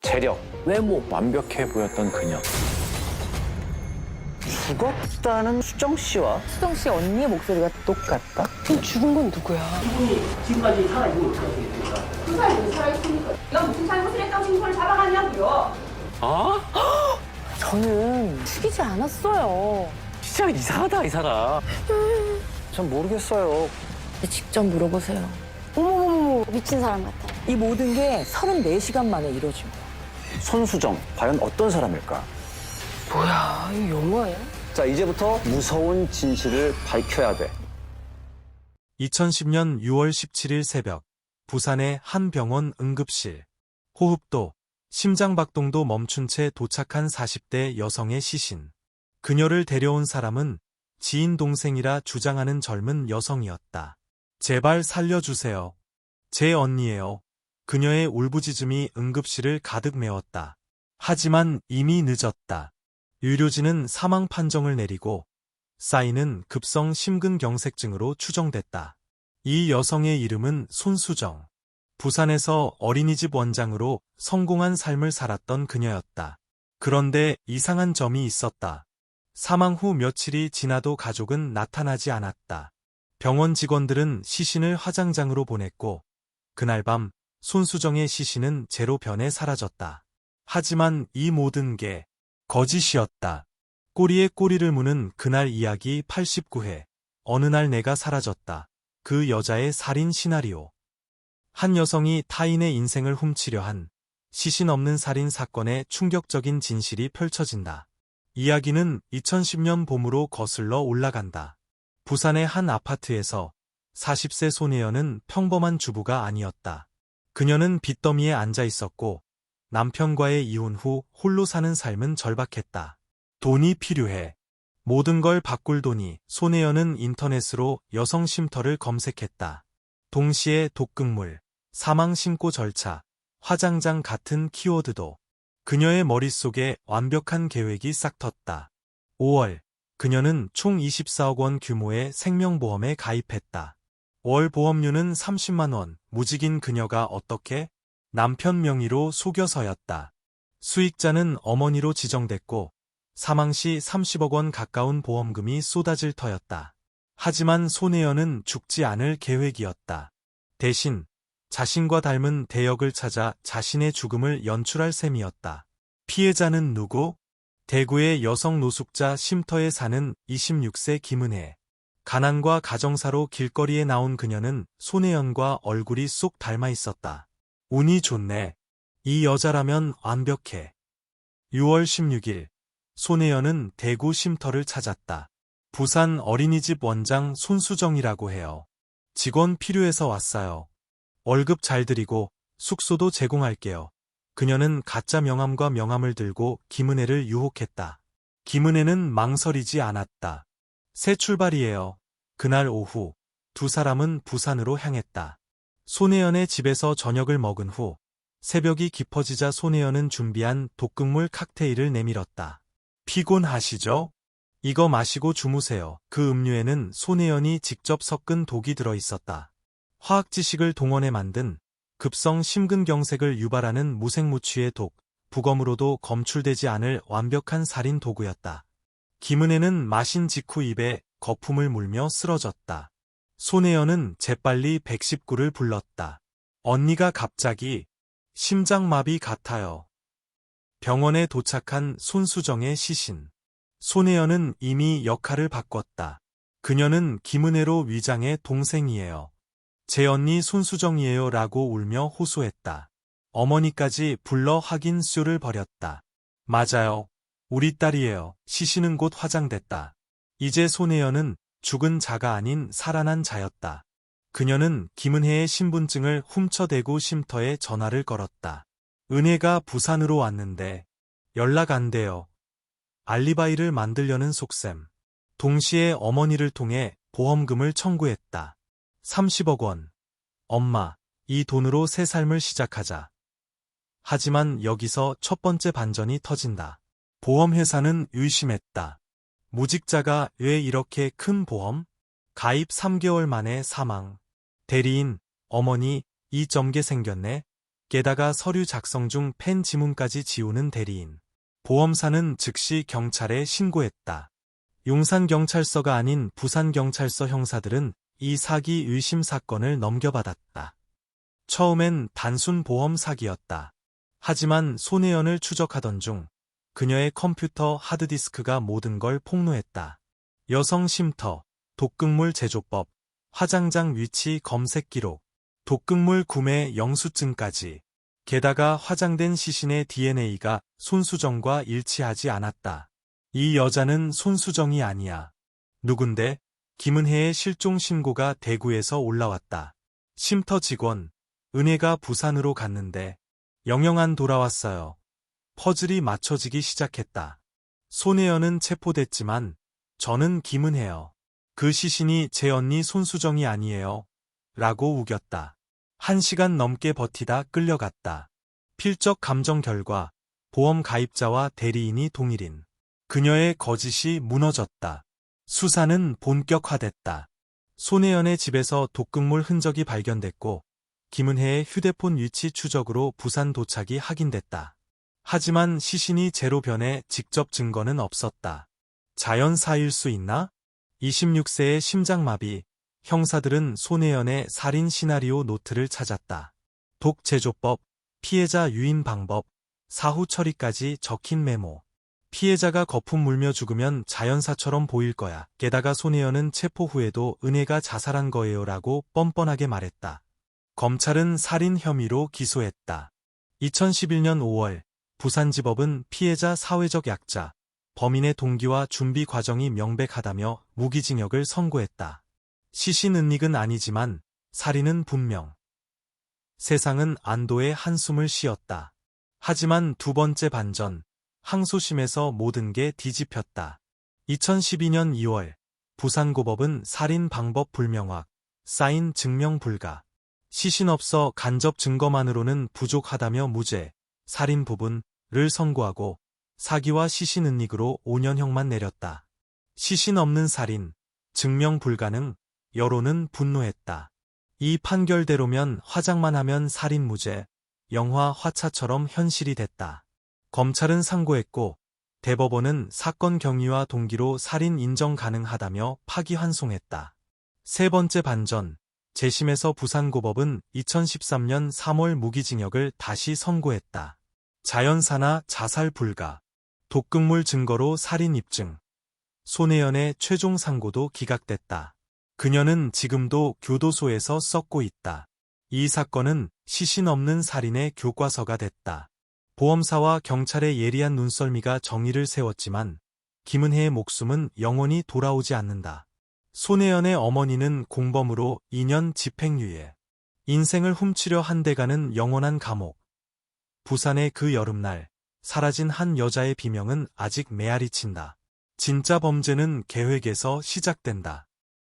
재력, 외모. 완벽해 보였던 그녀. 죽었다는 수정 씨와 수정 씨 언니의 목소리가 똑같다? 그럼 죽은 건 누구야? 지금까지 살아있는 게 어떻게 됩니까? 수사에 살아있으니까 내가 무슨 잘못을 했다고 지금 그걸 잡아가냐고요. 저는 죽이지 않았어요. 진짜 이상하다 이 사람. 전 모르겠어요. 직접 물어보세요. 어머머머 미친 사람 같아. 이 모든 게 34시간 만에 이루어진 거야. 손수정 과연 어떤 사람일까? 뭐야 이거 영화야? 자 이제부터 무서운 진실을 밝혀야 돼. 2010년 6월 17일 새벽 부산의 한 병원 응급실. 호흡도, 심장박동도 멈춘 채 도착한 40대 여성의 시신. 그녀를 데려온 사람은 지인 동생이라 주장하는 젊은 여성이었다. 제발 살려주세요. 제 언니예요. 그녀의 울부짖음이 응급실을 가득 메웠다. 하지만 이미 늦었다. 의료진은 사망 판정을 내리고 사인은 급성 심근경색증으로 추정됐다. 이 여성의 이름은 손수정. 부산에서 어린이집 원장으로 성공한 삶을 살았던 그녀였다. 그런데 이상한 점이 있었다. 사망 후 며칠이 지나도 가족은 나타나지 않았다. 병원 직원들은 시신을 화장장으로 보냈고 그날 밤 손수정의 시신은 제로 변해 사라졌다. 하지만 이 모든 게 거짓이었다. 꼬리에 꼬리를 무는 그날 이야기 89회. 어느 날 내가 사라졌다. 그 여자의 살인 시나리오. 한 여성이 타인의 인생을 훔치려 한 시신 없는 살인 사건의 충격적인 진실이 펼쳐진다. 이야기는 2010년 봄으로 거슬러 올라간다. 부산의 한 아파트에서 40세 손혜연은 평범한 주부가 아니었다. 그녀는 빚더미에 앉아 있었고 남편과의 이혼 후 홀로 사는 삶은 절박했다. 돈이 필요해. 모든 걸 바꿀 돈이. 손혜연은 인터넷으로 여성 쉼터를 검색했다. 동시에 독극물, 사망 신고 절차, 화장장 같은 키워드도. 그녀의 머릿속에 완벽한 계획이 싹 텄다. 5월, 그녀는 총 24억 원 규모의 생명보험에 가입했다. 월 보험료는 30만 원, 무직인 그녀가 어떻게? 남편 명의로 속여서였다. 수익자는 어머니로 지정됐고 사망 시 30억 원 가까운 보험금이 쏟아질 터였다. 하지만 손혜연은 죽지 않을 계획이었다. 대신 자신과 닮은 대역을 찾아 자신의 죽음을 연출할 셈이었다. 피해자는 누구? 대구의 여성 노숙자 쉼터에 사는 26세 김은혜. 가난과 가정사로 길거리에 나온 그녀는 손혜연과 얼굴이 쏙 닮아 있었다. 운이 좋네. 이 여자라면 완벽해. 6월 16일, 손혜연은 대구 쉼터를 찾았다. 부산 어린이집 원장 손수정이라고 해요. 직원 필요해서 왔어요. 월급 잘 드리고 숙소도 제공할게요. 그녀는 가짜 명함과 명함을 들고 김은혜를 유혹했다. 김은혜는 망설이지 않았다. 새 출발이에요. 그날 오후, 두 사람은 부산으로 향했다. 손혜연의 집에서 저녁을 먹은 후 새벽이 깊어지자 손혜연은 준비한 독극물 칵테일을 내밀었다. 피곤하시죠? 이거 마시고 주무세요. 그 음료에는 손혜연이 직접 섞은 독이 들어있었다. 화학 지식을 동원해 만든 급성 심근경색을 유발하는 무색무취의 독, 부검으로도 검출되지 않을 완벽한 살인 도구였다. 김은혜는 마신 직후 입에 거품을 물며 쓰러졌다. 손혜연은 재빨리 119를 불렀다. 언니가 갑자기 심장마비 같아요. 병원에 도착한 손수정의 시신. 손혜연은 이미 역할을 바꿨다. 그녀는 김은혜로 위장해 동생이에요. 제 언니 손수정이에요 라고 울며 호소했다. 어머니까지 불러 확인쇼를 벌였다. 맞아요. 우리 딸이에요. 시신은 곧 화장됐다. 이제 손혜연은 죽은 자가 아닌 살아난 자였다. 그녀는 김은혜의 신분증을 훔쳐대고 쉼터에 전화를 걸었다. 은혜가 부산으로 왔는데 연락 안 돼요. 알리바이를 만들려는 속셈. 동시에 어머니를 통해 보험금을 청구했다. 30억 원. 엄마, 이 돈으로 새 삶을 시작하자. 하지만 여기서 첫 번째 반전이 터진다. 보험회사는 의심했다. 무직자가 왜 이렇게 큰 보험? 가입 3개월 만에 사망. 대리인, 어머니, 이 점게 생겼네. 게다가 서류 작성 중 펜 지문까지 지우는 대리인. 보험사는 즉시 경찰에 신고했다. 용산경찰서가 아닌 부산경찰서 형사들은 이 사기 의심 사건을 넘겨받았다. 처음엔 단순 보험 사기였다. 하지만 손혜연을 추적하던 중 그녀의 컴퓨터 하드디스크가 모든 걸 폭로했다. 여성 쉼터, 독극물 제조법, 화장장 위치 검색 기록, 독극물 구매 영수증까지. 게다가 화장된 시신의 DNA가 손수정과 일치하지 않았다. 이 여자는 손수정이 아니야. 누군데? 김은혜의 실종 신고가 대구에서 올라왔다. 쉼터 직원, 은혜가 부산으로 갔는데 영영안 돌아왔어요. 퍼즐이 맞춰지기 시작했다. 손혜연은 체포됐지만 저는 김은혜요. 그 시신이 제 언니 손수정이 아니에요. 라고 우겼다. 1시간 넘게 버티다 끌려갔다. 필적 감정 결과 보험 가입자와 대리인이 동일인. 그녀의 거짓이 무너졌다. 수사는 본격화됐다. 손혜연의 집에서 독극물 흔적이 발견됐고 김은혜의 휴대폰 위치 추적으로 부산 도착이 확인됐다. 하지만 시신이 제로 변해 직접 증거는 없었다. 자연사일 수 있나? 26세의 심장마비. 형사들은 손혜연의 살인 시나리오 노트를 찾았다. 독 제조법, 피해자 유인 방법, 사후 처리까지 적힌 메모. 피해자가 거품 물며 죽으면 자연사처럼 보일 거야. 게다가 손혜연은 체포 후에도 은혜가 자살한 거예요라고 뻔뻔하게 말했다. 검찰은 살인 혐의로 기소했다. 2011년 5월 부산지법은 피해자 사회적 약자, 범인의 동기와 준비 과정이 명백하다며 무기징역을 선고했다. 시신 은닉은 아니지만 살인은 분명. 세상은 안도의 한숨을 쉬었다. 하지만 두 번째 반전, 항소심에서 모든 게 뒤집혔다. 2012년 2월 부산고법은 살인 방법 불명확, 사인 증명 불가, 시신 없어 간접 증거만으로는 부족하다며 무죄, 살인 부분을 선고하고 사기와 시신 은닉으로 5년형만 내렸다. 시신 없는 살인, 증명 불가능, 여론은 분노했다. 이 판결대로면 화장만 하면 살인 무죄, 영화 화차처럼 현실이 됐다. 검찰은 상고했고 대법원은 사건 경위와 동기로 살인 인정 가능하다며 파기환송했다. 세 번째 반전, 재심에서 부산고법은 2013년 3월 무기징역을 다시 선고했다. 자연사나 자살 불가, 독극물 증거로 살인 입증. 손혜연의 최종 상고도 기각됐다. 그녀는 지금도 교도소에서 썩고 있다. 이 사건은 시신 없는 살인의 교과서가 됐다. 보험사와 경찰의 예리한 눈썰미가 정의를 세웠지만 김은혜의 목숨은 영원히 돌아오지 않는다. 손혜연의 어머니는 공범으로 2년 집행유예. 인생을 훔치려 한 데 가는 영원한 감옥. 부산의 그 여름날, 사라진 한 여자의 비명은 아직 메아리친다. 진짜 범죄는 계획에서 시작된다.